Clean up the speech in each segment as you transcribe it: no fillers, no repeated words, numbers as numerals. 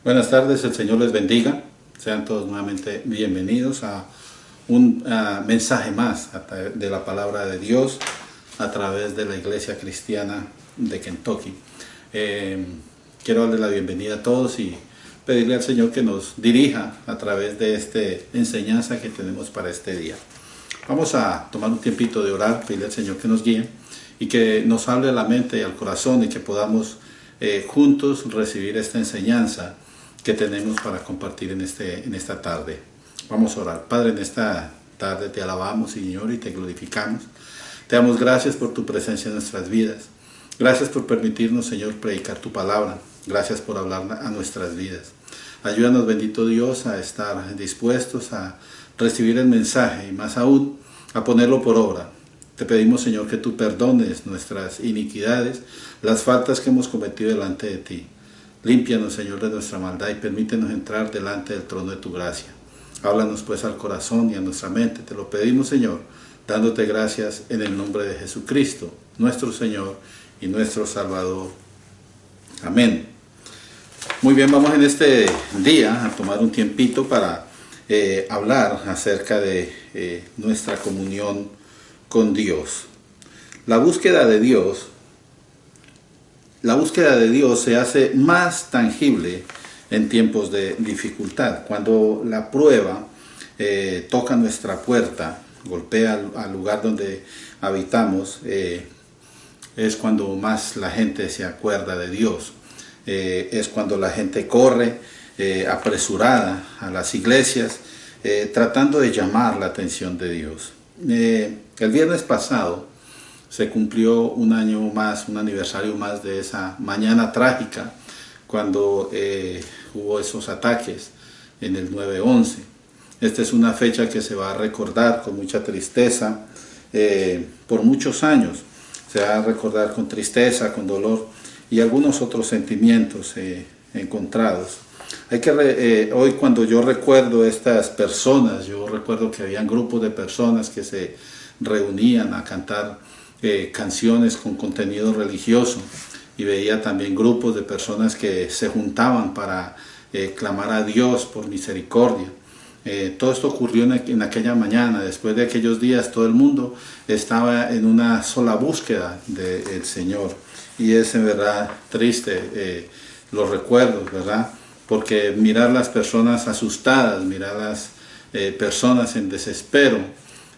Buenas tardes, el Señor les bendiga. Sean todos nuevamente bienvenidos a un mensaje más de la palabra de Dios a través de la Iglesia Cristiana de Kentucky. Quiero darle la bienvenida a todos y pedirle al Señor que nos dirija a través de esta enseñanza que tenemos para este día. Vamos a tomar un tiempito de orar, pedirle al Señor que nos guíe y que nos hable a la mente y al corazón y que podamos juntos recibir esta enseñanza que tenemos para compartir en esta tarde. Vamos a orar. Padre, en esta tarde te alabamos, Señor, y te glorificamos. Te damos gracias por tu presencia en nuestras vidas. Gracias por permitirnos, Señor, predicar tu palabra. Gracias por hablar a nuestras vidas. Ayúdanos, bendito Dios, a estar dispuestos a recibir el mensaje y más aún a ponerlo por obra. Te pedimos, Señor, que tú perdones nuestras iniquidades, las faltas que hemos cometido delante de ti. Límpianos, Señor, de nuestra maldad y permítenos entrar delante del trono de tu gracia. Háblanos pues al corazón y a nuestra mente. Te lo pedimos, Señor, dándote gracias en el nombre de Jesucristo, nuestro Señor y nuestro Salvador. Amén. Muy bien, vamos en este día a tomar un tiempito para hablar acerca de nuestra comunión con Dios. La búsqueda de Dios se hace más tangible en tiempos de dificultad. Cuando la prueba toca nuestra puerta, golpea al lugar donde habitamos, es cuando más la gente se acuerda de Dios. Es cuando la gente corre apresurada a las iglesias, tratando de llamar la atención de Dios. El viernes pasado se cumplió un año más, un aniversario más de esa mañana trágica cuando hubo esos ataques en el 9/11. Esta es una fecha que se va a recordar con mucha tristeza por muchos años. Se va a recordar con tristeza, con dolor y algunos otros sentimientos encontrados. Hoy cuando yo recuerdo estas personas, yo recuerdo que habían grupos de personas que se reunían a cantar canciones con contenido religioso, y veía también grupos de personas que se juntaban para clamar a Dios por misericordia. Todo esto ocurrió en aquella mañana. Después de aquellos días todo el mundo estaba en una sola búsqueda del Señor, y es en verdad triste los recuerdos, ¿verdad? Porque mirar las personas asustadas, mirar las personas en desespero,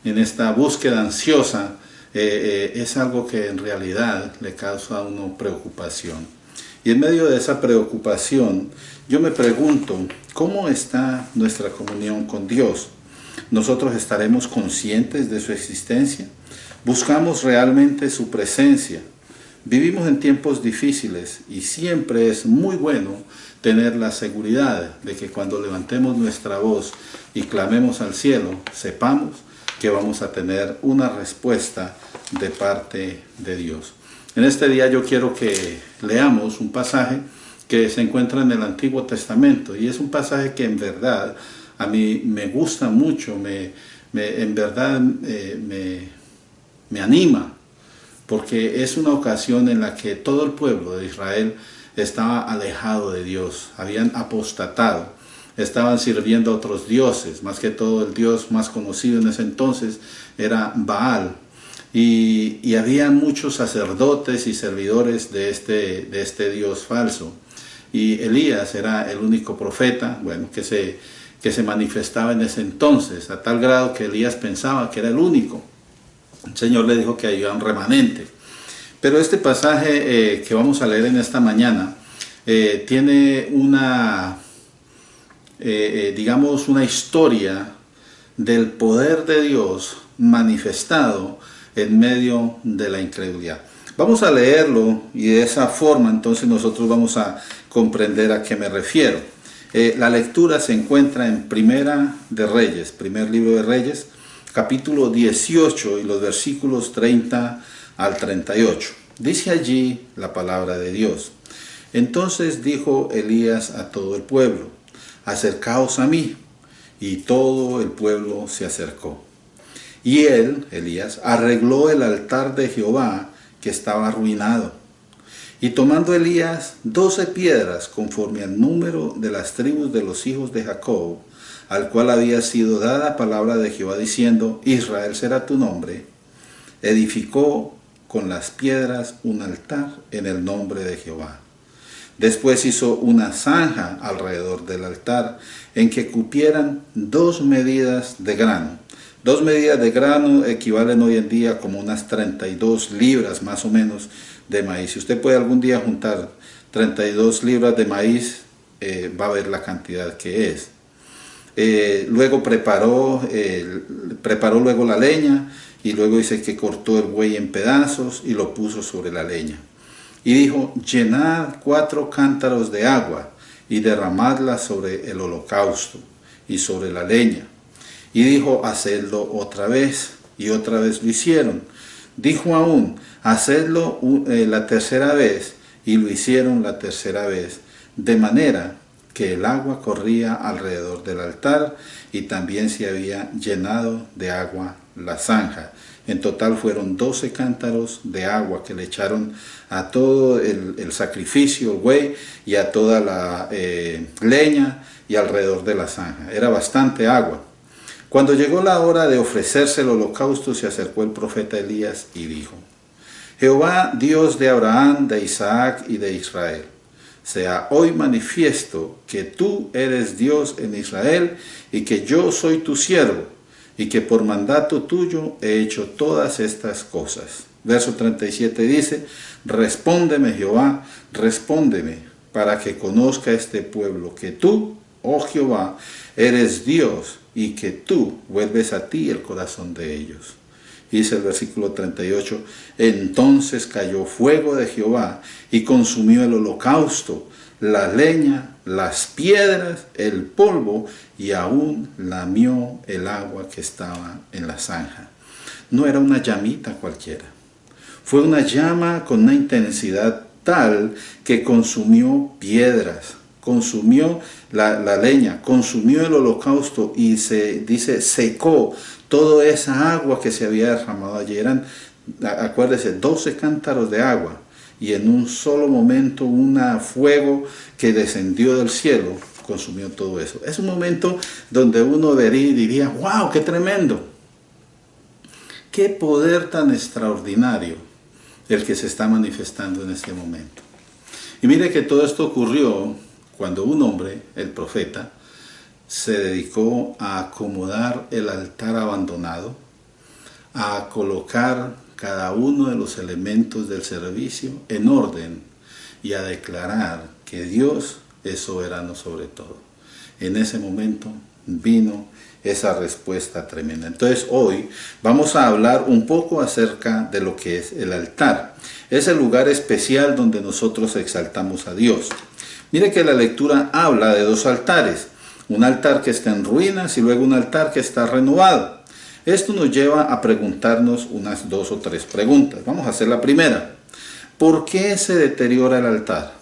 en esta búsqueda ansiosa, es algo que en realidad le causa a uno preocupación. Y en medio de esa preocupación, yo me pregunto, ¿cómo está nuestra comunión con Dios? ¿Nosotros estaremos conscientes de su existencia? ¿Buscamos realmente su presencia? Vivimos en tiempos difíciles y siempre es muy bueno tener la seguridad de que cuando levantemos nuestra voz y clamemos al cielo, sepamos que vamos a tener una respuesta de parte de Dios. En este día yo quiero que leamos un pasaje que se encuentra en el Antiguo Testamento, y es un pasaje que en verdad a mí me gusta mucho, en verdad me anima, porque es una ocasión en la que todo el pueblo de Israel estaba alejado de Dios, habían apostatado, estaban sirviendo a otros dioses. Más que todo, el dios más conocido en ese entonces era Baal, y había muchos sacerdotes y servidores de este dios falso, y Elías era el único profeta, bueno, que se manifestaba en ese entonces, a tal grado que Elías pensaba que era el único. El Señor le dijo que había un remanente. Pero este pasaje que vamos a leer en esta mañana tiene digamos, una historia del poder de Dios manifestado en medio de la incredulidad. Vamos a leerlo y de esa forma entonces nosotros vamos a comprender a qué me refiero. La lectura se encuentra en Primera de Reyes, primer libro de Reyes, capítulo 18 y los versículos 30 al 38. Dice allí la palabra de Dios. Entonces dijo Elías a todo el pueblo: acercaos a mí. Y todo el pueblo se acercó. Y él, Elías, arregló el altar de Jehová que estaba arruinado. Y tomando Elías 12 piedras conforme al número de las tribus de los hijos de Jacob, al cual había sido dada palabra de Jehová diciendo, Israel será tu nombre, edificó con las piedras un altar en el nombre de Jehová. Después hizo una zanja alrededor del altar en que cupieran 2 medidas de grano. 2 medidas de grano equivalen hoy en día como unas 32 libras más o menos de maíz. Si usted puede algún día juntar 32 libras de maíz, va a ver la cantidad que es. Luego preparó luego la leña y luego dice que cortó el buey en pedazos y lo puso sobre la leña. Y dijo, llenad 4 cántaros de agua y derramadla sobre el holocausto y sobre la leña. Y dijo, hacedlo otra vez, y otra vez lo hicieron. Dijo aún, hacedlo la tercera vez, y lo hicieron la tercera vez, de manera que el agua corría alrededor del altar, y también se había llenado de agua la zanja. En total fueron 12 cántaros de agua que le echaron a todo el sacrificio, el buey, y a toda la leña, y alrededor de la zanja. Era bastante agua. Cuando llegó la hora de ofrecerse el holocausto, se acercó el profeta Elías y dijo, Jehová, Dios de Abraham, de Isaac y de Israel, sea hoy manifiesto que tú eres Dios en Israel y que yo soy tu siervo y que por mandato tuyo he hecho todas estas cosas. Verso 37 dice, respóndeme Jehová, respóndeme para que conozca este pueblo que tú, oh Jehová, eres Dios y que tú vuelves a ti el corazón de ellos. Dice el versículo 38, entonces cayó fuego de Jehová y consumió el holocausto, la leña, las piedras, el polvo y aún lamió el agua que estaba en la zanja. No era una llamita cualquiera. Fue una llama con una intensidad tal que consumió piedras, consumió la leña, consumió el holocausto y secó toda esa agua que se había derramado allí. Eran, acuérdese, 12 cántaros de agua y en un solo momento un fuego que descendió del cielo consumió todo eso. Es un momento donde uno vería y diría, wow, qué tremendo. Qué poder tan extraordinario el que se está manifestando en este momento. Y mire que todo esto ocurrió cuando un hombre, el profeta, se dedicó a acomodar el altar abandonado, a colocar cada uno de los elementos del servicio en orden y a declarar que Dios es soberano sobre todo. En ese momento vino esa respuesta tremenda. Entonces hoy vamos a hablar un poco acerca de lo que es el altar. Es el lugar especial donde nosotros exaltamos a Dios. Mire que la lectura habla de 2 altares. Un altar que está en ruinas y luego un altar que está renovado. Esto nos lleva a preguntarnos unas 2 o 3 preguntas. Vamos a hacer la primera. ¿Por qué se deteriora el altar?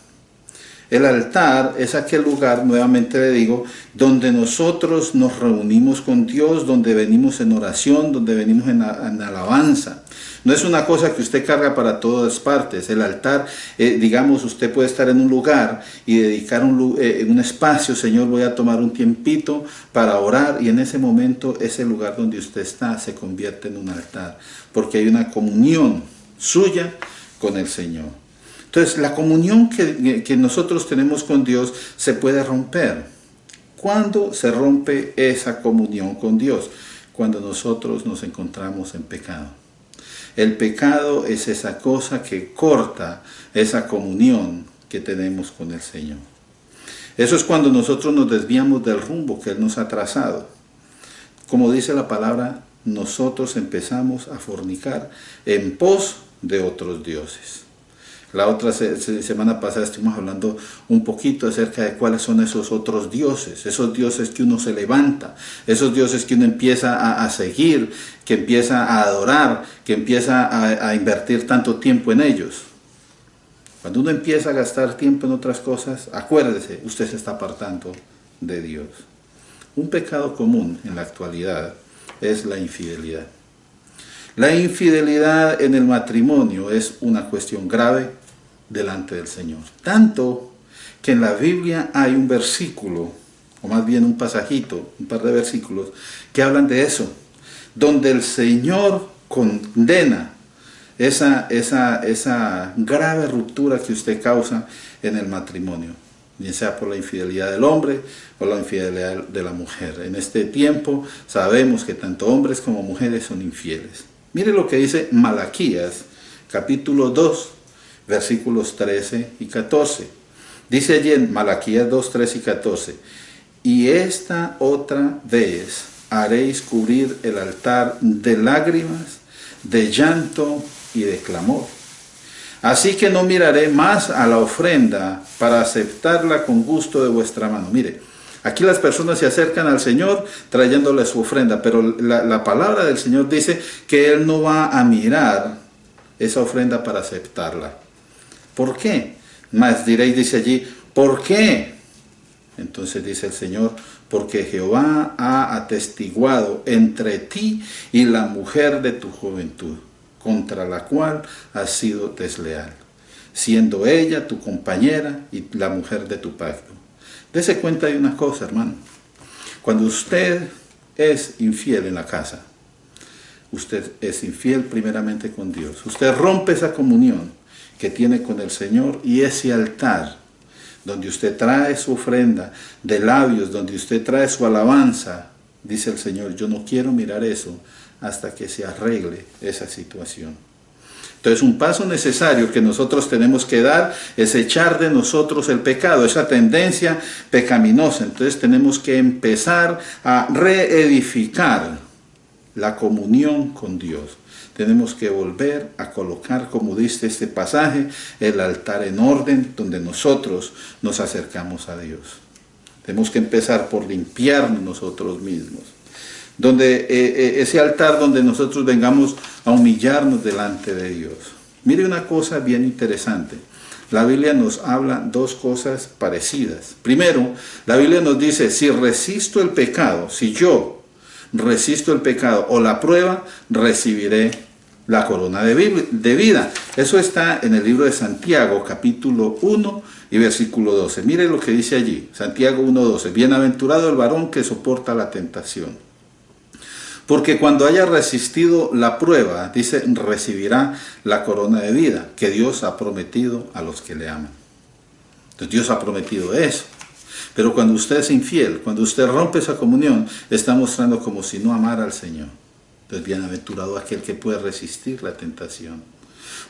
El altar es aquel lugar, nuevamente le digo, donde nosotros nos reunimos con Dios, donde venimos en oración, donde venimos en alabanza. No es una cosa que usted carga para todas partes. El altar, digamos, usted puede estar en un lugar y dedicar un espacio, Señor, voy a tomar un tiempito para orar, y en ese momento ese lugar donde usted está se convierte en un altar, porque hay una comunión suya con el Señor. Entonces, la comunión que nosotros tenemos con Dios se puede romper. ¿Cuándo se rompe esa comunión con Dios? Cuando nosotros nos encontramos en pecado. El pecado es esa cosa que corta esa comunión que tenemos con el Señor. Eso es cuando nosotros nos desviamos del rumbo que Él nos ha trazado. Como dice la palabra, nosotros empezamos a fornicar en pos de otros dioses. La otra semana pasada estuvimos hablando un poquito acerca de cuáles son esos otros dioses, esos dioses que uno se levanta, esos dioses que uno empieza a seguir, que empieza a adorar, que empieza a invertir tanto tiempo en ellos. Cuando uno empieza a gastar tiempo en otras cosas, acuérdese, usted se está apartando de Dios. Un pecado común en la actualidad es la infidelidad. La infidelidad en el matrimonio es una cuestión grave, delante del Señor. Tanto que en la Biblia hay un versículo, o más bien un pasajito, un par de versículos, que hablan de eso, donde el Señor condena esa grave ruptura que usted causa en el matrimonio, bien sea por la infidelidad del hombre o la infidelidad de la mujer. En este tiempo sabemos que tanto hombres como mujeres son infieles. Mire lo que dice Malaquías, capítulo 2, versículos 13 y 14. Dice allí en Malaquías 2, 13 y 14, y esta otra vez haréis cubrir el altar de lágrimas, de llanto y de clamor. Así que no miraré más a la ofrenda para aceptarla con gusto de vuestra mano. Mire, aquí las personas se acercan al Señor trayéndole su ofrenda, pero la palabra del Señor dice que Él no va a mirar esa ofrenda para aceptarla. ¿Por qué? Mas diréis, dice allí, ¿por qué? Entonces dice el Señor, porque Jehová ha atestiguado entre ti y la mujer de tu juventud, contra la cual has sido desleal, siendo ella tu compañera y la mujer de tu pacto. Dese cuenta de una cosa, hermano. Cuando usted es infiel en la casa, usted es infiel primeramente con Dios. Usted rompe esa comunión que tiene con el Señor y ese altar donde usted trae su ofrenda de labios, donde usted trae su alabanza, dice el Señor, yo no quiero mirar eso hasta que se arregle esa situación. Entonces un paso necesario que nosotros tenemos que dar es echar de nosotros el pecado, esa tendencia pecaminosa. Entonces tenemos que empezar a reedificar la comunión con Dios. Tenemos que volver a colocar, como dice este pasaje, el altar en orden donde nosotros nos acercamos a Dios. Tenemos que empezar por limpiarnos nosotros mismos. Ese altar donde nosotros vengamos a humillarnos delante de Dios. Mire una cosa bien interesante. La Biblia nos habla dos cosas parecidas. Primero, la Biblia nos dice, si resisto el pecado, si yo resisto el pecado o la prueba, recibiré la corona de vida. Eso está en el libro de Santiago, capítulo 1 y versículo 12. Mire lo que dice allí, Santiago 1:12. Bienaventurado el varón que soporta la tentación, porque cuando haya resistido la prueba, dice, recibirá la corona de vida que Dios ha prometido a los que le aman. Entonces Dios ha prometido eso. Pero cuando usted es infiel, cuando usted rompe esa comunión, está mostrando como si no amara al Señor. Entonces, bienaventurado aquel que puede resistir la tentación.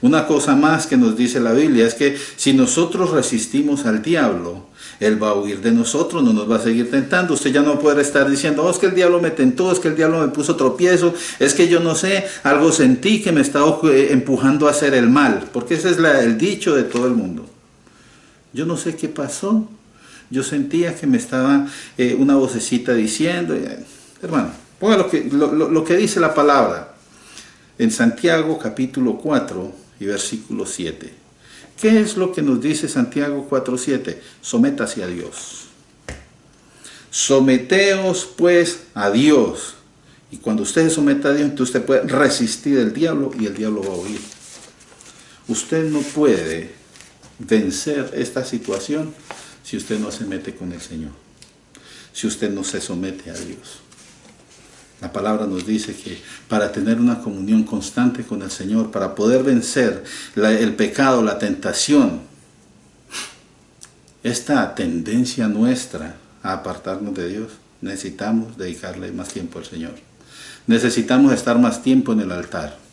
Una cosa más que nos dice la Biblia es que si nosotros resistimos al diablo, él va a huir de nosotros, no nos va a seguir tentando. Usted ya no puede estar diciendo, oh, es que el diablo me tentó, es que el diablo me puso tropiezo, es que yo no sé, algo sentí que me estaba empujando a hacer el mal. Porque ese es el dicho de todo el mundo. Yo no sé qué pasó. Yo sentía que me estaba una vocecita diciendo, hermano, ponga lo que dice la palabra en Santiago capítulo 4 y versículo 7. ¿Qué es lo que nos dice Santiago 4:7? Sométase a Dios. Someteos pues a Dios. Y cuando usted se someta a Dios, entonces usted puede resistir al diablo y el diablo va a huir. Usted no puede vencer esta situación si usted no se mete con el Señor, si usted no se somete a Dios. La palabra nos dice que para tener una comunión constante con el Señor, para poder vencer el pecado, la tentación, esta tendencia nuestra a apartarnos de Dios, necesitamos dedicarle más tiempo al Señor. Necesitamos estar más tiempo en el altar.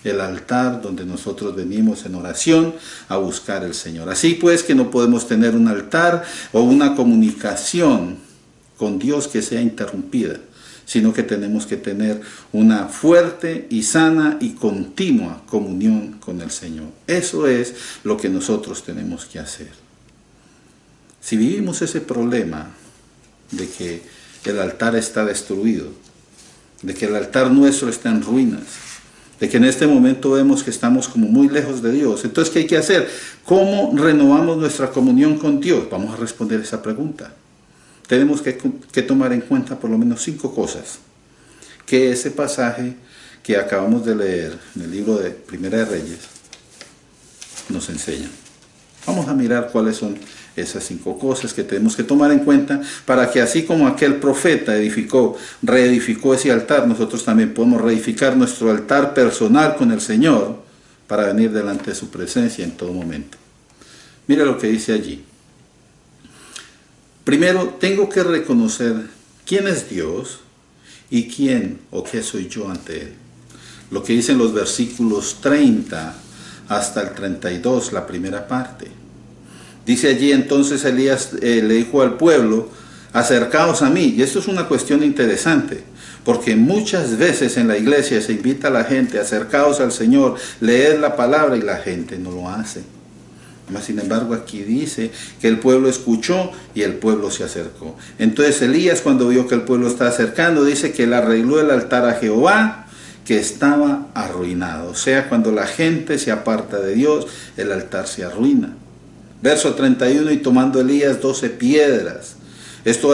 El altar donde nosotros venimos en oración a buscar al Señor. Así pues que no podemos tener un altar o una comunicación con Dios que sea interrumpida, sino que tenemos que tener una fuerte y sana y continua comunión con el Señor. Eso es lo que nosotros tenemos que hacer. Si vivimos ese problema de que el altar está destruido, de que el altar nuestro está en ruinas, de que en este momento vemos que estamos como muy lejos de Dios. Entonces, ¿qué hay que hacer? ¿Cómo renovamos nuestra comunión con Dios? Vamos a responder esa pregunta. Tenemos que tomar en cuenta por lo menos 5 cosas que ese pasaje que acabamos de leer en el libro de Primera de Reyes nos enseña. Vamos a mirar cuáles son esas 5 cosas que tenemos que tomar en cuenta para que así como aquel profeta reedificó ese altar, nosotros también podemos reedificar nuestro altar personal con el Señor para venir delante de su presencia en todo momento. Mire lo que dice allí. Primero, tengo que reconocer quién es Dios y quién o qué soy yo ante Él. Lo que dicen los versículos 30 hasta el 32, la primera parte. Dice allí entonces Elías le dijo al pueblo, acercaos a mí. Y esto es una cuestión interesante, porque muchas veces en la iglesia se invita a la gente, acercaos al Señor, leed la palabra y la gente no lo hace. Sin embargo, aquí dice que el pueblo escuchó y el pueblo se acercó. Entonces Elías, cuando vio que el pueblo estaba acercando, dice que él arregló el altar a Jehová, que estaba arruinado. O sea, cuando la gente se aparta de Dios, el altar se arruina. Verso 31, y tomando Elías 12 piedras. Esto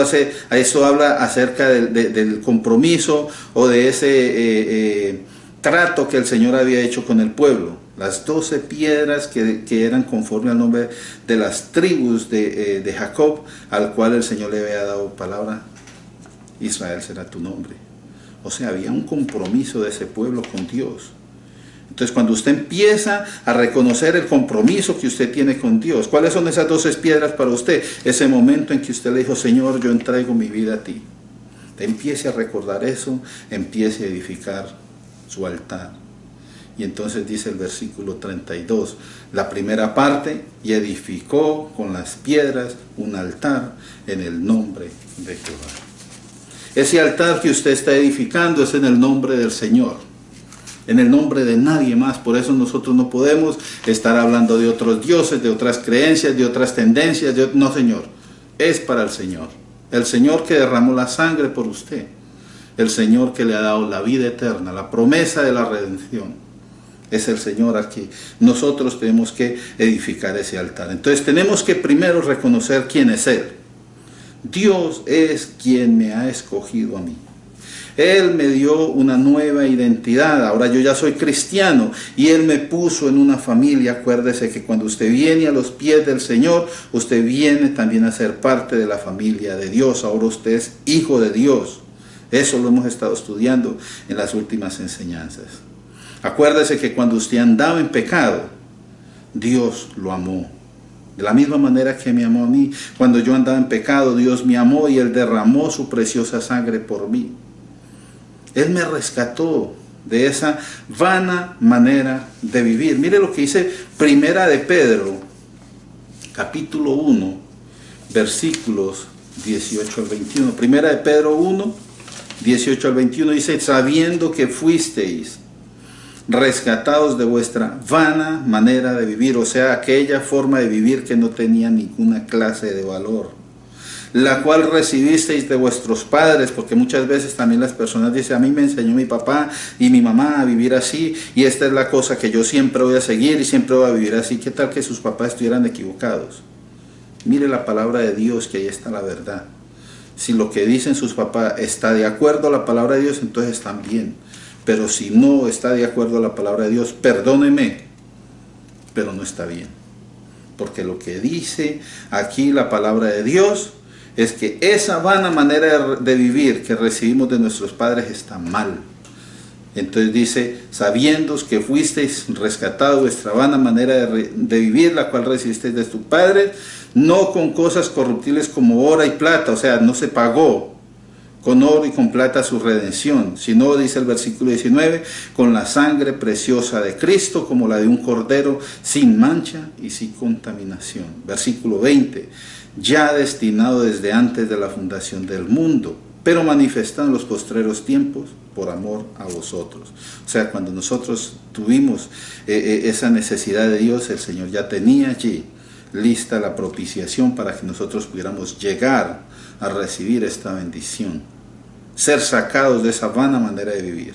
habla acerca del compromiso o de ese trato que el Señor había hecho con el pueblo. Las 12 piedras que eran conforme al nombre de las tribus de Jacob, al cual el Señor le había dado palabra, Israel será tu nombre. O sea, había un compromiso de ese pueblo con Dios. Entonces, cuando usted empieza a reconocer el compromiso que usted tiene con Dios, ¿cuáles son esas 12 piedras para usted? Ese momento en que usted le dijo, Señor, yo entrego mi vida a ti. Empiece a recordar eso, empiece a edificar su altar. Y entonces dice el versículo 32, la primera parte, y edificó con las piedras un altar en el nombre de Jehová. Ese altar que usted está edificando es en el nombre del Señor, en el nombre de nadie más. Por eso nosotros no podemos estar hablando de otros dioses, de otras creencias, de otras tendencias. No, Señor, es para el Señor. El Señor que derramó la sangre por usted. El Señor que le ha dado la vida eterna, la promesa de la redención. Es el Señor aquí. Nosotros tenemos que edificar ese altar. Entonces tenemos que primero reconocer quién es Él. Dios es quien me ha escogido a mí. Él me dio una nueva identidad. Ahora yo ya soy cristiano y Él me puso en una familia. Acuérdese que cuando usted viene a los pies del Señor, usted viene también a ser parte de la familia de Dios. Ahora usted es hijo de Dios. Eso lo hemos estado estudiando en las últimas enseñanzas. Acuérdese que cuando usted andaba en pecado, Dios lo amó. De la misma manera que me amó a mí. Cuando yo andaba en pecado, Dios me amó y Él derramó su preciosa sangre por mí. Él me rescató de esa vana manera de vivir. Mire lo que dice Primera de Pedro, capítulo 1, versículos 18 al 21. Primera de Pedro 1, 18 al 21 dice, sabiendo que fuisteis rescatados de vuestra vana manera de vivir, o sea, aquella forma de vivir que no tenía ninguna clase de valor, la cual recibisteis de vuestros padres, porque muchas veces también las personas dicen, a mí me enseñó mi papá y mi mamá a vivir así, y esta es la cosa que yo siempre voy a seguir y siempre voy a vivir así. ¿Qué tal que sus papás estuvieran equivocados? Mire la palabra de Dios, que ahí está la verdad. Si lo que dicen sus papás está de acuerdo a la palabra de Dios, entonces están bien. Pero si no está de acuerdo a la palabra de Dios, perdóneme, pero no está bien. Porque lo que dice aquí la palabra de Dios es que esa vana manera de vivir que recibimos de nuestros padres está mal. Entonces dice, sabiendo que fuisteis rescatados de vuestra vana manera de vivir, la cual recibisteis de tus padres, no con cosas corruptibles como oro y plata, o sea, no se pagó con oro y con plata su redención, sino, dice el versículo 19, con la sangre preciosa de Cristo, como la de un cordero, sin mancha y sin contaminación. Versículo 20, ya destinado desde antes de la fundación del mundo, pero manifestado en los postreros tiempos por amor a vosotros. O sea, cuando nosotros tuvimos esa necesidad de Dios, el Señor ya tenía allí lista la propiciación para que nosotros pudiéramos llegar a recibir esta bendición, ser sacados de esa vana manera de vivir.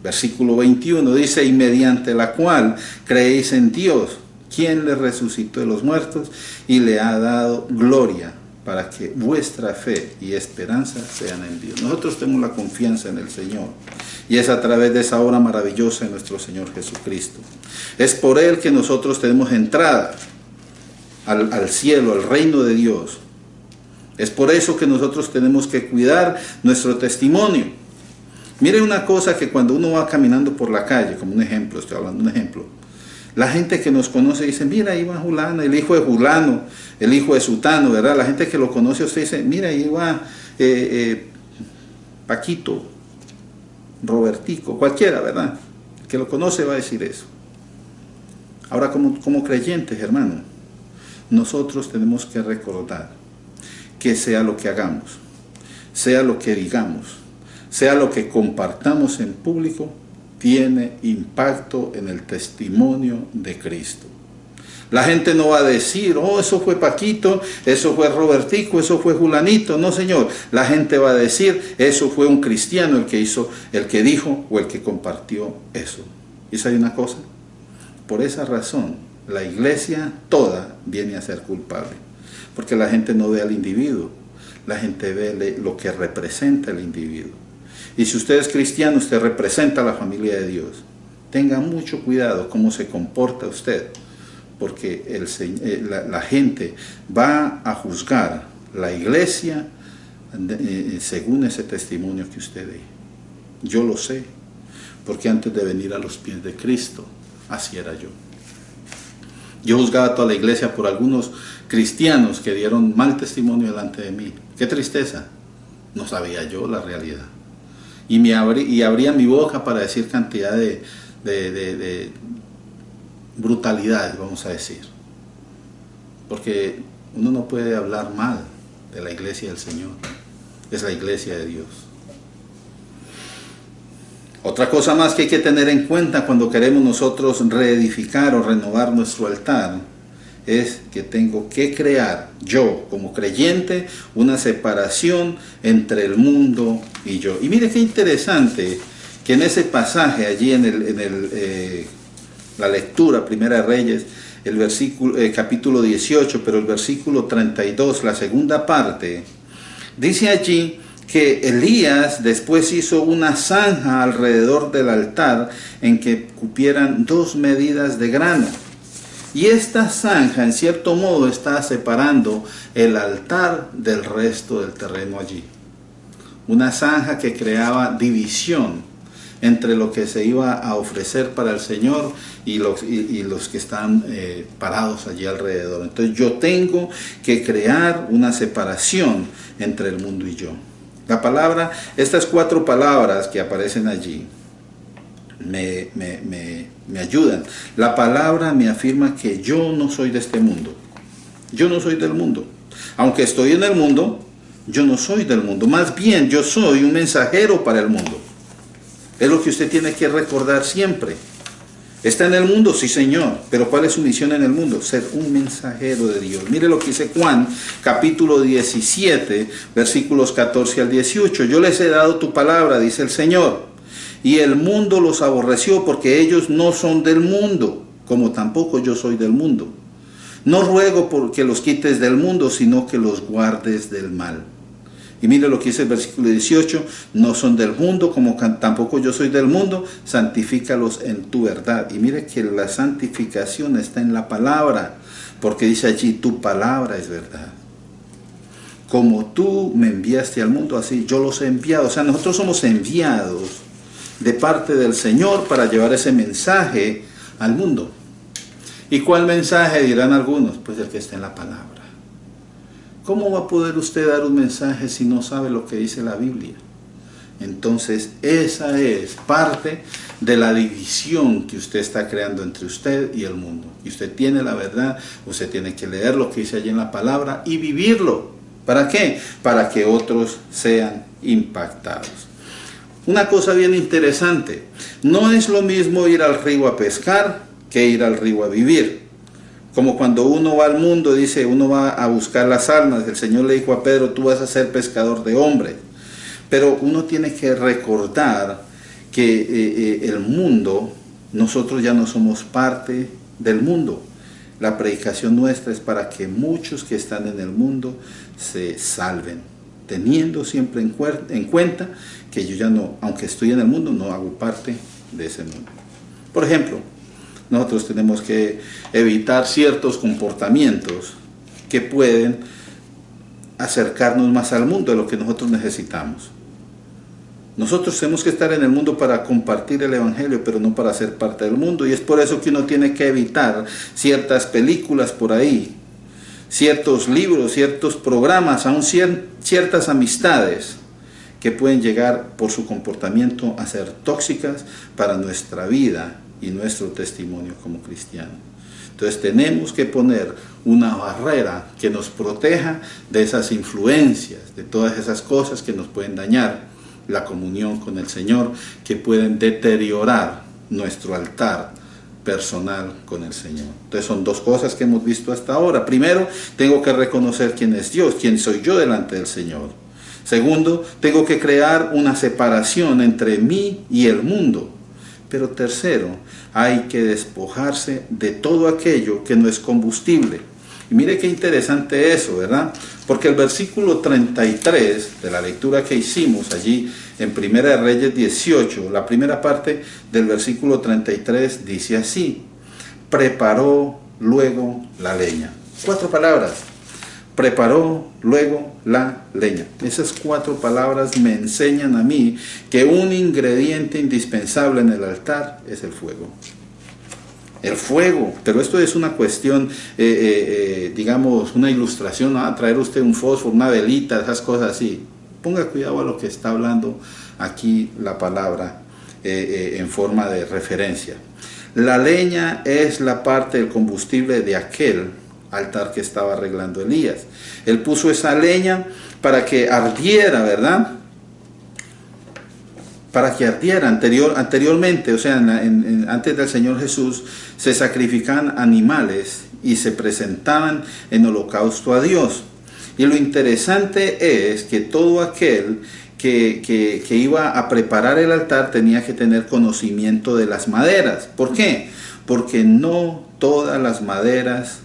Versículo 21 dice, y mediante la cual creéis en Dios, quien le resucitó de los muertos y le ha dado gloria, para que vuestra fe y esperanza sean en Dios. Nosotros tenemos la confianza en el Señor, y es a través de esa obra maravillosa de nuestro Señor Jesucristo. Es por Él que nosotros tenemos entrada al cielo, al reino de Dios. Es por eso que nosotros tenemos que cuidar nuestro testimonio. Mire una cosa, que cuando uno va caminando por la calle, como un ejemplo, estoy hablando de un ejemplo, la gente que nos conoce dice, mira, ahí va Julano, el hijo de Julano, el hijo de Sutano, ¿verdad? La gente que lo conoce, usted dice, mira, ahí va Paquito, Robertico, cualquiera, ¿verdad? El que lo conoce va a decir eso. Ahora, como creyentes, hermano, nosotros tenemos que recordar que sea lo que hagamos, sea lo que digamos, sea lo que compartamos en público, tiene impacto en el testimonio de Cristo. La gente no va a decir, oh, eso fue Paquito, eso fue Robertico, eso fue Julanito. No, Señor. La gente va a decir, eso fue un cristiano el que hizo, el que dijo o el que compartió eso. ¿Y sabe una cosa? Por esa razón, la iglesia toda viene a ser culpable. Porque la gente no ve al individuo, la gente ve lo que representa el individuo. Y si usted es cristiano, usted representa a la familia de Dios. Tenga mucho cuidado cómo se comporta usted, porque la gente va a juzgar la iglesia según ese testimonio que usted dé. Yo lo sé, porque antes de venir a los pies de Cristo, así era yo. Yo juzgaba a toda la iglesia por algunos cristianos que dieron mal testimonio delante de mí. ¡Qué tristeza! No sabía yo la realidad. Y abría mi boca para decir cantidad de brutalidades, vamos a decir. Porque uno no puede hablar mal de la iglesia del Señor. Es la iglesia de Dios. Otra cosa más que hay que tener en cuenta cuando queremos nosotros reedificar o renovar nuestro altar es que tengo que crear yo como creyente una separación entre el mundo y yo. Y mire qué interesante que en ese pasaje allí en la lectura Primera de Reyes, el versículo, capítulo 18, pero el versículo 32, la segunda parte, dice allí que Elías después hizo una zanja alrededor del altar en que cupieran 2 medidas de grano. Y esta zanja, en cierto modo, está separando el altar del resto del terreno allí. Una zanja que creaba división entre lo que se iba a ofrecer para el Señor y los que están parados allí alrededor. Entonces yo tengo que crear una separación entre el mundo y yo. La palabra, estas 4 palabras que aparecen allí, me ayudan. La palabra me afirma que yo no soy de este mundo. Yo no soy del mundo. Aunque estoy en el mundo, yo no soy del mundo. Más bien, yo soy un mensajero para el mundo. Es lo que usted tiene que recordar siempre. ¿Está en el mundo? Sí, Señor. Pero ¿cuál es su misión en el mundo? Ser un mensajero de Dios. Mire lo que dice Juan, capítulo 17, versículos 14 al 18. Yo les he dado tu palabra, dice el Señor, y el mundo los aborreció porque ellos no son del mundo, como tampoco yo soy del mundo. No ruego porque los quites del mundo, sino que los guardes del mal. Y mire lo que dice el versículo 18, no son del mundo, como tampoco yo soy del mundo, santifícalos en tu verdad. Y mire que la santificación está en la palabra, porque dice allí, tu palabra es verdad. Como tú me enviaste al mundo, así yo los he enviado. O sea, nosotros somos enviados de parte del Señor para llevar ese mensaje al mundo. ¿Y cuál mensaje dirán algunos? Pues el que está en la palabra. ¿Cómo va a poder usted dar un mensaje si no sabe lo que dice la Biblia? Entonces, esa es parte de la división que usted está creando entre usted y el mundo. Y usted tiene la verdad, usted tiene que leer lo que dice allí en la palabra y vivirlo. ¿Para qué? Para que otros sean impactados. Una cosa bien interesante, no es lo mismo ir al río a pescar que ir al río a vivir. Como cuando uno va al mundo, dice, uno va a buscar las almas. El Señor le dijo a Pedro, tú vas a ser pescador de hombres. Pero uno tiene que recordar que el mundo, nosotros ya no somos parte del mundo. La predicación nuestra es para que muchos que están en el mundo se salven, teniendo siempre en cuenta que yo ya no, aunque estoy en el mundo, no hago parte de ese mundo. Por ejemplo, nosotros tenemos que evitar ciertos comportamientos que pueden acercarnos más al mundo de lo que nosotros necesitamos. Nosotros tenemos que estar en el mundo para compartir el evangelio, pero no para ser parte del mundo. Y es por eso que uno tiene que evitar ciertas películas por ahí, ciertos libros, ciertos programas, aún ciertas amistades que pueden llegar por su comportamiento a ser tóxicas para nuestra vida y nuestro testimonio como cristianos. Entonces tenemos que poner una barrera que nos proteja de esas influencias, de todas esas cosas que nos pueden dañar la comunión con el Señor, que pueden deteriorar nuestro altar personal con el Señor. Entonces son dos cosas que hemos visto hasta ahora. Primero, tengo que reconocer quién es Dios, quién soy yo delante del Señor. Segundo, tengo que crear una separación entre mí y el mundo. Pero tercero, hay que despojarse de todo aquello que no es combustible. Y mire qué interesante eso, ¿verdad? Porque el versículo 33 de la lectura que hicimos allí en Primera de Reyes 18, la primera parte del versículo 33 dice así: preparó luego la leña. 4 palabras. Preparó luego la leña. Esas 4 palabras me enseñan a mí que un ingrediente indispensable en el altar es el fuego. El fuego, pero esto es una cuestión, digamos, una ilustración, ¿no? Traer usted un fósforo, una velita, esas cosas así. Ponga cuidado a lo que está hablando aquí la palabra en forma de referencia. La leña es la parte del combustible de aquel altar que estaba arreglando Elías. Él puso esa leña para que ardiera, ¿verdad? Para que ardiera. Anteriormente, o sea, antes del Señor Jesús, se sacrificaban animales y se presentaban en holocausto a Dios. Y lo interesante es que todo aquel que iba a preparar el altar tenía que tener conocimiento de las maderas. ¿Por qué? Porque no todas las maderas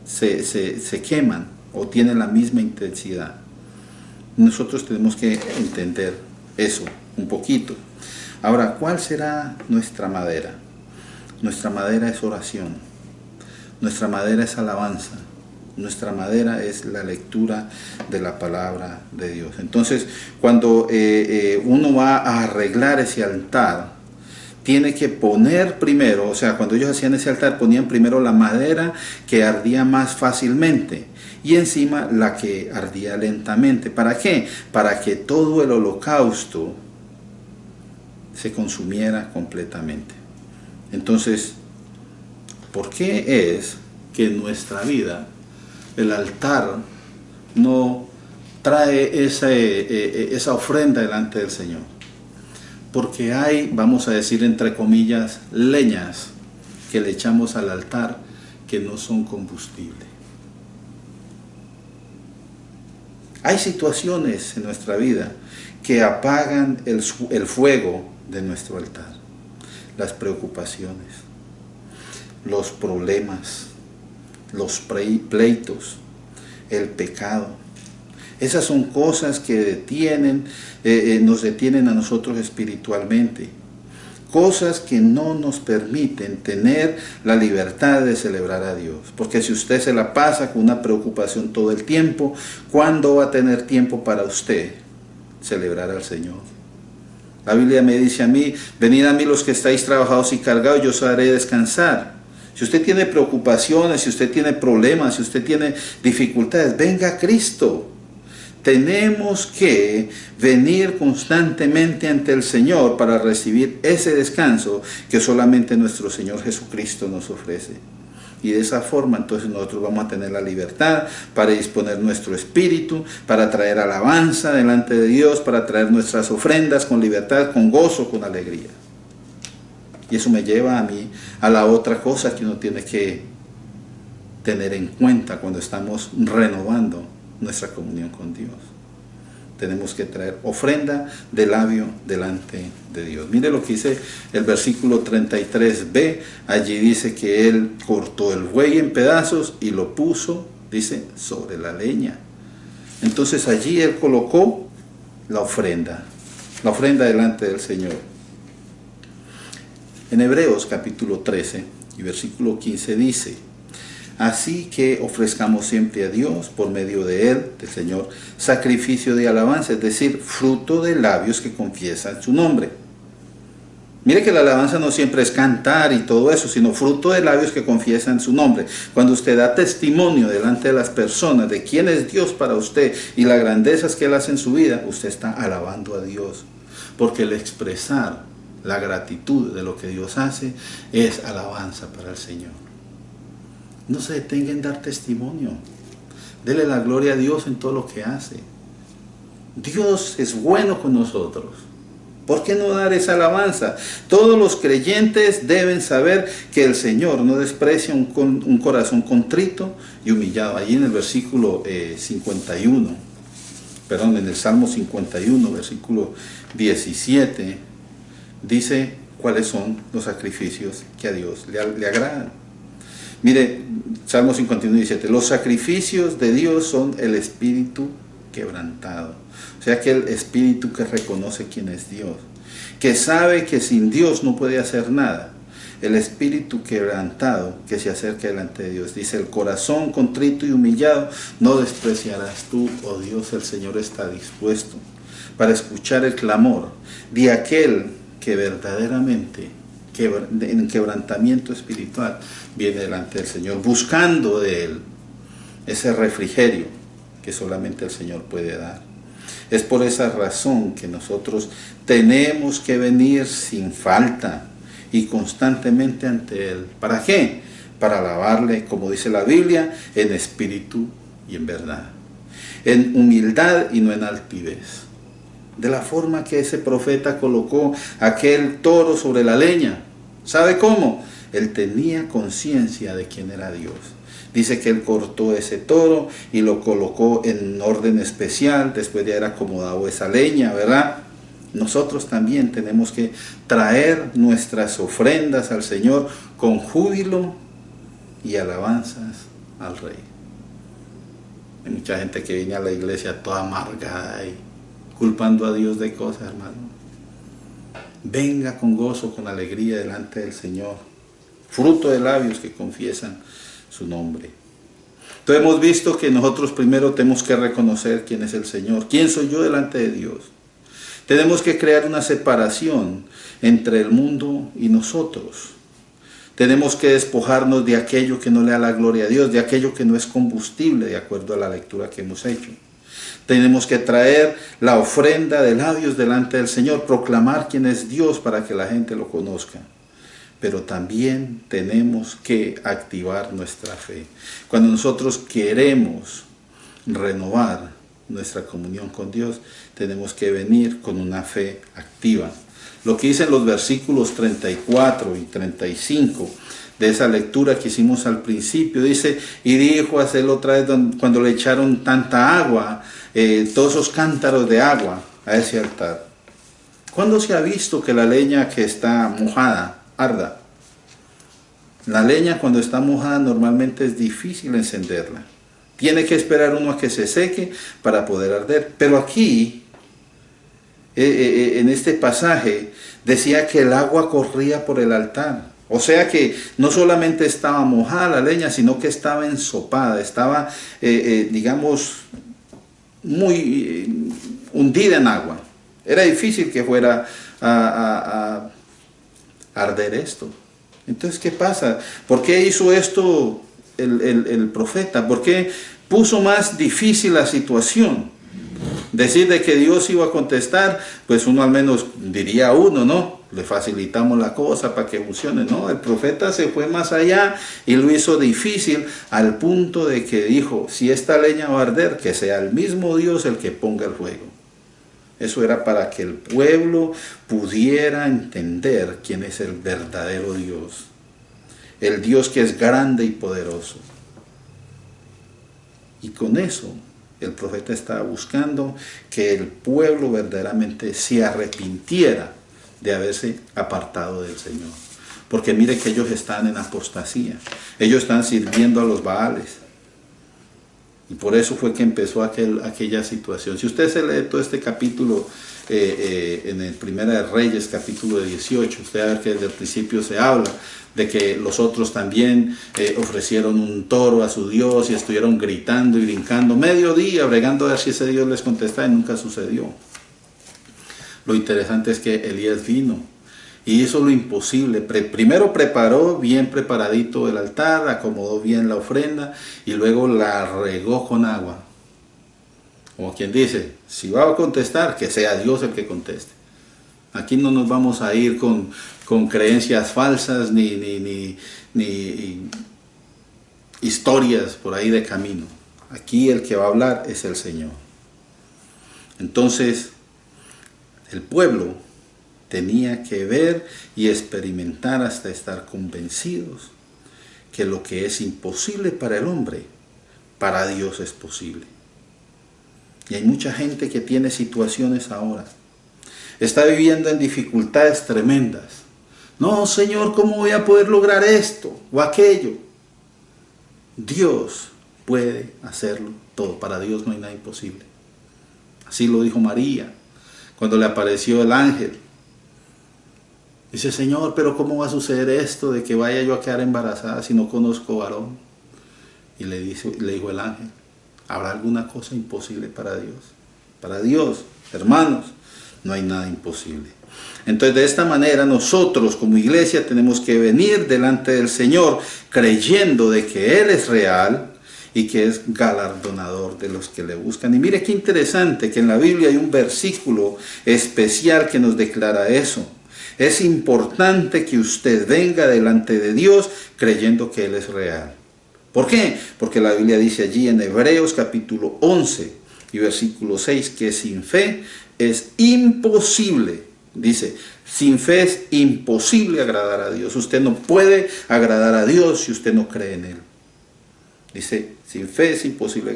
se queman o tienen la misma intensidad. Nosotros tenemos que entender eso un poquito. Ahora, ¿cuál será nuestra madera? Nuestra madera es oración, nuestra madera es alabanza, nuestra madera es la lectura de la palabra de Dios. Entonces, cuando uno va a arreglar ese altar, tiene que poner primero, o sea, cuando ellos hacían ese altar, ponían primero la madera que ardía más fácilmente y encima la que ardía lentamente. ¿Para qué? Para que todo el holocausto se consumiera completamente. Entonces, ¿por qué es que en nuestra vida el altar no trae esa ofrenda delante del Señor? Porque hay, vamos a decir entre comillas, leñas que le echamos al altar que no son combustible. Hay situaciones en nuestra vida que apagan el fuego de nuestro altar. Las preocupaciones, los problemas, los pleitos, el pecado. Esas son cosas que nos detienen a nosotros espiritualmente. Cosas que no nos permiten tener la libertad de celebrar a Dios. Porque si usted se la pasa con una preocupación todo el tiempo, ¿cuándo va a tener tiempo para usted celebrar al Señor? La Biblia me dice a mí: venid a mí los que estáis trabajados y cargados, yo os haré descansar. Si usted tiene preocupaciones, si usted tiene problemas, si usted tiene dificultades, venga a Cristo. Tenemos que venir constantemente ante el Señor para recibir ese descanso que solamente nuestro Señor Jesucristo nos ofrece. Y de esa forma entonces nosotros vamos a tener la libertad para disponer nuestro espíritu, para traer alabanza delante de Dios, para traer nuestras ofrendas con libertad, con gozo, con alegría. Y eso me lleva a mí a la otra cosa que uno tiene que tener en cuenta cuando estamos renovando nuestra comunión con Dios. Tenemos que traer ofrenda de labio delante de Dios. Mire lo que dice el versículo 33b. Allí dice que él cortó el buey en pedazos y lo puso, dice, sobre la leña. Entonces allí él colocó la ofrenda delante del Señor. En Hebreos capítulo 13 Y versículo 15 dice: así que ofrezcamos siempre a Dios, por medio de Él, del Señor, sacrificio de alabanza, es decir, fruto de labios que confiesan su nombre. Mire que la alabanza no siempre es cantar y todo eso, sino fruto de labios que confiesan su nombre. Cuando usted da testimonio delante de las personas de quién es Dios para usted y las grandezas que Él hace en su vida, usted está alabando a Dios. Porque el expresar la gratitud de lo que Dios hace es alabanza para el Señor. No se detenga en dar testimonio. Dele la gloria a Dios en todo lo que hace. Dios es bueno con nosotros. ¿Por qué no dar esa alabanza? Todos los creyentes deben saber que el Señor no desprecia un corazón contrito y humillado. Allí en el versículo 51, perdón, en el Salmo 51, versículo 17, dice cuáles son los sacrificios que a Dios le agradan. Mire, Salmo 51, 17, los sacrificios de Dios son el espíritu quebrantado. O sea, que el espíritu que reconoce quién es Dios, que sabe que sin Dios no puede hacer nada. El espíritu quebrantado que se acerca delante de Dios. Dice, el corazón contrito y humillado no despreciarás tú, oh Dios. El Señor está dispuesto para escuchar el clamor de aquel que verdaderamente en quebrantamiento espiritual viene delante del Señor, buscando de Él ese refrigerio que solamente el Señor puede dar. Es por esa razón que nosotros tenemos que venir sin falta y constantemente ante Él. ¿Para qué? Para alabarle, como dice la Biblia, en espíritu y en verdad, en humildad y no en altivez. De la forma que ese profeta colocó aquel toro sobre la leña. ¿Sabe cómo? Él tenía conciencia de quién era Dios. Dice que él cortó ese toro y lo colocó en orden especial después de haber acomodado esa leña, ¿verdad? Nosotros también tenemos que traer nuestras ofrendas al Señor con júbilo y alabanzas al Rey. Hay mucha gente que viene a la iglesia toda amargada y culpando a Dios de cosas, hermano. Venga con gozo, con alegría delante del Señor, fruto de labios que confiesan su nombre. Entonces hemos visto que nosotros primero tenemos que reconocer quién es el Señor. ¿Quién soy yo delante de Dios? Tenemos que crear una separación entre el mundo y nosotros. Tenemos que despojarnos de aquello que no le da la gloria a Dios, de aquello que no es combustible, de acuerdo a la lectura que hemos hecho. Tenemos que traer la ofrenda de labios delante del Señor, proclamar quién es Dios para que la gente lo conozca. Pero también tenemos que activar nuestra fe. Cuando nosotros queremos renovar nuestra comunión con Dios, tenemos que venir con una fe activa. Lo que dicen los versículos 34 y 35 de esa lectura que hicimos al principio, dice, y dijo a él otra vez cuando le echaron tanta agua, todos esos cántaros de agua a ese altar. ¿Cuándo se ha visto que la leña que está mojada arda? La leña cuando está mojada normalmente es difícil encenderla. Tiene que esperar uno a que se seque para poder arder. Pero aquí, en este pasaje, decía que el agua corría por el altar. O sea que no solamente estaba mojada la leña, sino que estaba ensopada, estaba, digamos, muy hundida en agua. Era difícil que fuera a arder esto. Entonces, ¿qué pasa? ¿Por qué hizo esto el profeta? ¿Por qué puso más difícil la situación? Decir de que Dios iba a contestar, pues uno al menos diría uno, ¿no? Le facilitamos la cosa para que funcione. No, el profeta se fue más allá y lo hizo difícil al punto de que dijo, si esta leña va a arder, que sea el mismo Dios el que ponga el fuego. Eso era para que el pueblo pudiera entender quién es el verdadero Dios. El Dios que es grande y poderoso. Y con eso, el profeta estaba buscando que el pueblo verdaderamente se arrepintiera de haberse apartado del Señor. Porque mire que ellos están en apostasía. Ellos están sirviendo a los Baales. Y por eso fue que empezó aquella situación. Si usted se lee todo este capítulo en el Primera de Reyes, capítulo 18, usted va a ver que desde el principio se habla de que los otros también ofrecieron un toro a su Dios y estuvieron gritando y brincando medio día, bregando a ver si ese Dios les contestaba, y nunca sucedió. Lo interesante es que Elías vino y hizo lo imposible. Primero preparó bien preparadito el altar, acomodó bien la ofrenda y luego la regó con agua. Como quien dice, si va a contestar, que sea Dios el que conteste. Aquí no nos vamos a ir con creencias falsas ni historias por ahí de camino. Aquí el que va a hablar es el Señor. Entonces, el pueblo tenía que ver y experimentar hasta estar convencidos que lo que es imposible para el hombre, para Dios es posible. Y hay mucha gente que tiene situaciones ahora. Está viviendo en dificultades tremendas. No, Señor, ¿cómo voy a poder lograr esto o aquello? Dios puede hacerlo todo. Para Dios no hay nada imposible. Así lo dijo María cuando le apareció el ángel. Dice, Señor, pero ¿cómo va a suceder esto de que vaya yo a quedar embarazada si no conozco varón? Y le dijo el ángel, ¿habrá alguna cosa imposible para Dios? Para Dios, hermanos, no hay nada imposible. Entonces, de esta manera, nosotros como iglesia tenemos que venir delante del Señor creyendo de que Él es real y que es galardonador de los que le buscan. Y mire qué interesante que en la Biblia hay un versículo especial que nos declara eso. Es importante que usted venga delante de Dios creyendo que Él es real. ¿Por qué? Porque la Biblia dice allí en Hebreos capítulo 11 y versículo 6 que sin fe es imposible. Dice, sin fe es imposible agradar a Dios. Usted no puede agradar a Dios si usted no cree en Él. Dice, sin fe es imposible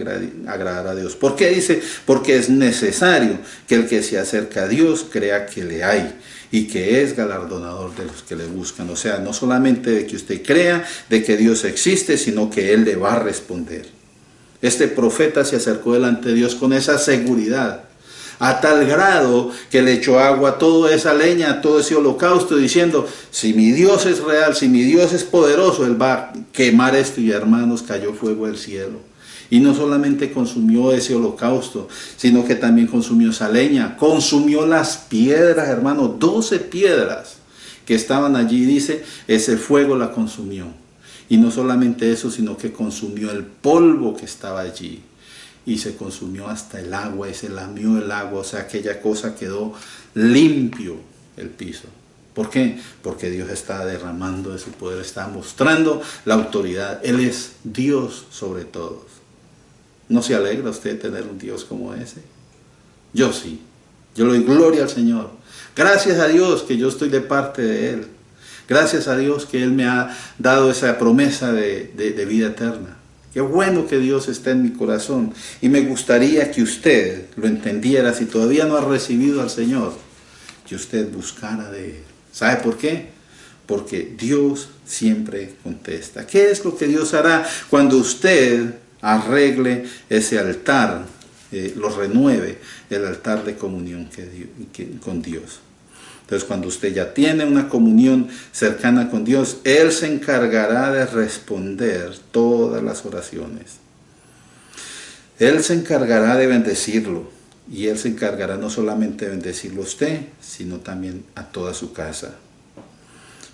agradar a Dios. ¿Por qué? Dice, porque es necesario que el que se acerca a Dios crea que le hay y que es galardonador de los que le buscan. O sea, no solamente de que usted crea de que Dios existe, sino que Él le va a responder. Este profeta se acercó delante de Dios con esa seguridad, a tal grado que le echó agua a toda esa leña, a todo ese holocausto, diciendo, si mi Dios es real, si mi Dios es poderoso, Él va a quemar esto. Y hermanos, cayó fuego del cielo. Y no solamente consumió ese holocausto, sino que también consumió esa leña, consumió las piedras, hermanos, 12 piedras que estaban allí, dice, ese fuego la consumió. Y no solamente eso, sino que consumió el polvo que estaba allí. Y se consumió hasta el agua, y se lamió el agua, o sea, aquella cosa quedó limpio el piso. ¿Por qué? Porque Dios está derramando de su poder, está mostrando la autoridad. Él es Dios sobre todos. ¿No se alegra usted de tener un Dios como ese? Yo sí. Yo le doy gloria al Señor. Gracias a Dios que yo estoy de parte de Él. Gracias a Dios que Él me ha dado esa promesa de vida eterna. Qué bueno que Dios está en mi corazón. Y me gustaría que usted lo entendiera. Si todavía no ha recibido al Señor, que usted buscara de Él. ¿Sabe por qué? Porque Dios siempre contesta. ¿Qué es lo que Dios hará cuando usted arregle ese altar, lo renueve, el altar de comunión con Dios? Entonces, cuando usted ya tiene una comunión cercana con Dios, Él se encargará de responder todas las oraciones. Él se encargará de bendecirlo. Y Él se encargará no solamente de bendecirlo a usted, sino también a toda su casa.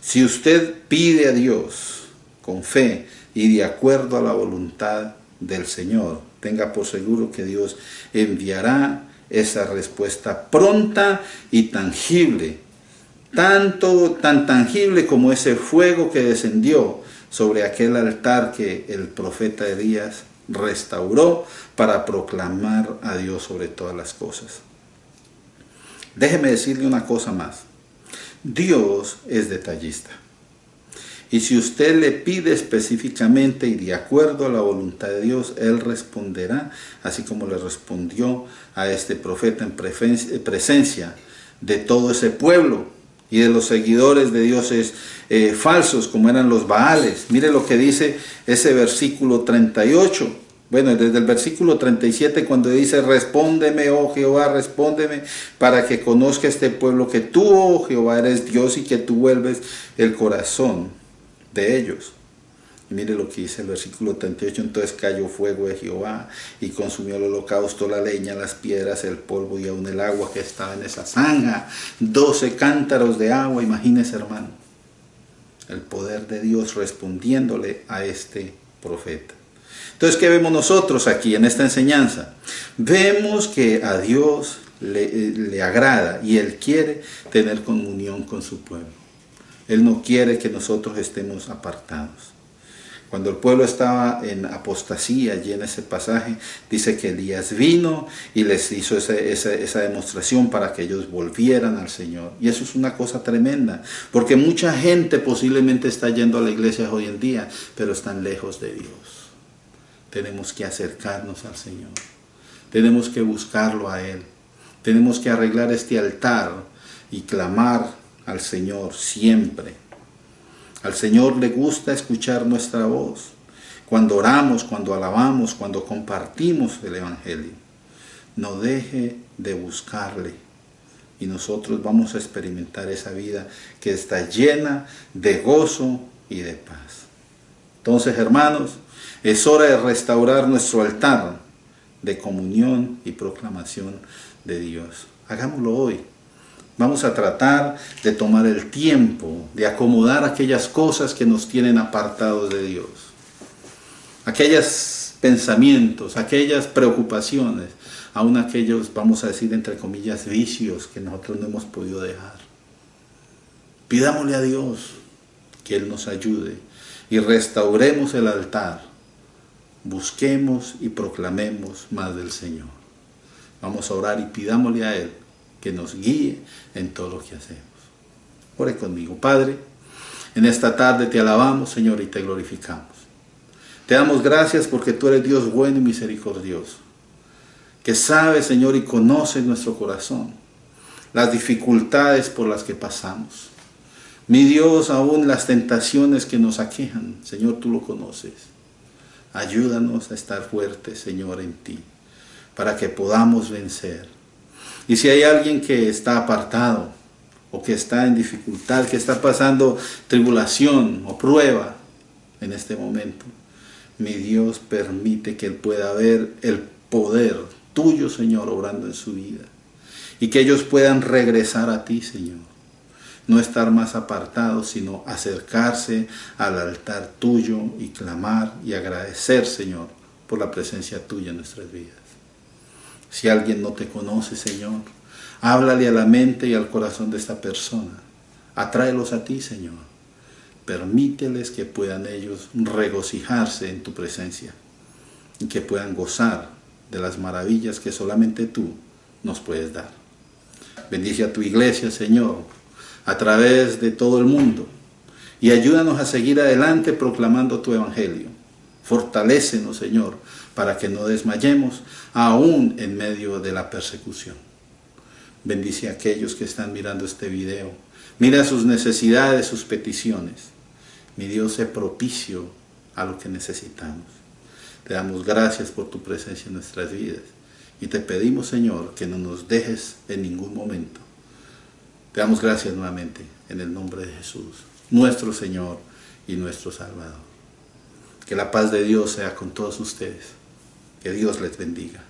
Si usted pide a Dios con fe y de acuerdo a la voluntad del Señor, tenga por seguro que Dios enviará esa respuesta pronta y tangible, tan tangible como ese fuego que descendió sobre aquel altar que el profeta Elías restauró para proclamar a Dios sobre todas las cosas. Déjeme decirle una cosa más. Dios es detallista. Y si usted le pide específicamente y de acuerdo a la voluntad de Dios, Él responderá, así como le respondió a este profeta en presencia de todo ese pueblo y de los seguidores de dioses falsos, como eran los Baales. Mire lo que dice ese versículo 38 Bueno, desde el versículo 37 cuando dice, respóndeme, oh Jehová, respóndeme, para que conozca este pueblo que tú, oh Jehová, eres Dios y que tú vuelves el corazón de ellos. Y mire lo que dice el versículo 38, entonces cayó fuego de Jehová y consumió el holocausto, la leña, las piedras, el polvo y aún el agua que estaba en esa zanja. 12 cántaros de agua, imagínese hermano, el poder de Dios respondiéndole a este profeta. Entonces, ¿qué vemos nosotros aquí en esta enseñanza? Vemos que a Dios le agrada y Él quiere tener comunión con su pueblo. Él no quiere que nosotros estemos apartados. Cuando el pueblo estaba en apostasía, allí en ese pasaje, dice que Elías vino y les hizo esa demostración para que ellos volvieran al Señor. Y eso es una cosa tremenda, porque mucha gente posiblemente está yendo a la iglesia hoy en día, pero están lejos de Dios. Tenemos que acercarnos al Señor. Tenemos que buscarlo a Él. Tenemos que arreglar este altar y clamar al Señor siempre. Al Señor le gusta escuchar nuestra voz. Cuando oramos, cuando alabamos, cuando compartimos el Evangelio. No deje de buscarle. Y nosotros vamos a experimentar esa vida que está llena de gozo y de paz. Entonces, hermanos, es hora de restaurar nuestro altar de comunión y proclamación de Dios. Hagámoslo hoy. Vamos a tratar de tomar el tiempo de acomodar aquellas cosas que nos tienen apartados de Dios. Aquellos pensamientos, aquellas preocupaciones, aún aquellos, vamos a decir entre comillas, vicios que nosotros no hemos podido dejar. Pidámosle a Dios que Él nos ayude y restauremos el altar. Busquemos y proclamemos más del Señor. Vamos a orar y pidámosle a Él que nos guíe en todo lo que hacemos. Ore conmigo. Padre, en esta tarde te alabamos, Señor, y te glorificamos. Te damos gracias porque tú eres Dios bueno y misericordioso, que sabe, Señor, y conoce nuestro corazón, las dificultades por las que pasamos. Mi Dios, aún las tentaciones que nos aquejan, Señor, tú lo conoces. Ayúdanos a estar fuertes, Señor, en ti, para que podamos vencer. Y si hay alguien que está apartado, o que está en dificultad, que está pasando tribulación o prueba en este momento, mi Dios permite que él pueda ver el poder tuyo, Señor, obrando en su vida. Y que ellos puedan regresar a ti, Señor. No estar más apartados, sino acercarse al altar tuyo y clamar y agradecer, Señor, por la presencia tuya en nuestras vidas. Si alguien no te conoce, Señor, háblale a la mente y al corazón de esta persona. Atráelos a ti, Señor. Permíteles que puedan ellos regocijarse en tu presencia y que puedan gozar de las maravillas que solamente tú nos puedes dar. Bendice a tu iglesia, Señor, a través de todo el mundo, y ayúdanos a seguir adelante proclamando tu evangelio. Fortalécenos, Señor, para que no desmayemos aún en medio de la persecución. Bendice a aquellos que están mirando este video. Mira sus necesidades, sus peticiones. Mi Dios, sé propicio a lo que necesitamos. Te damos gracias por tu presencia en nuestras vidas y te pedimos, Señor, que no nos dejes en ningún momento. Te damos gracias nuevamente en el nombre de Jesús, nuestro Señor y nuestro Salvador. Que la paz de Dios sea con todos ustedes. Que Dios les bendiga.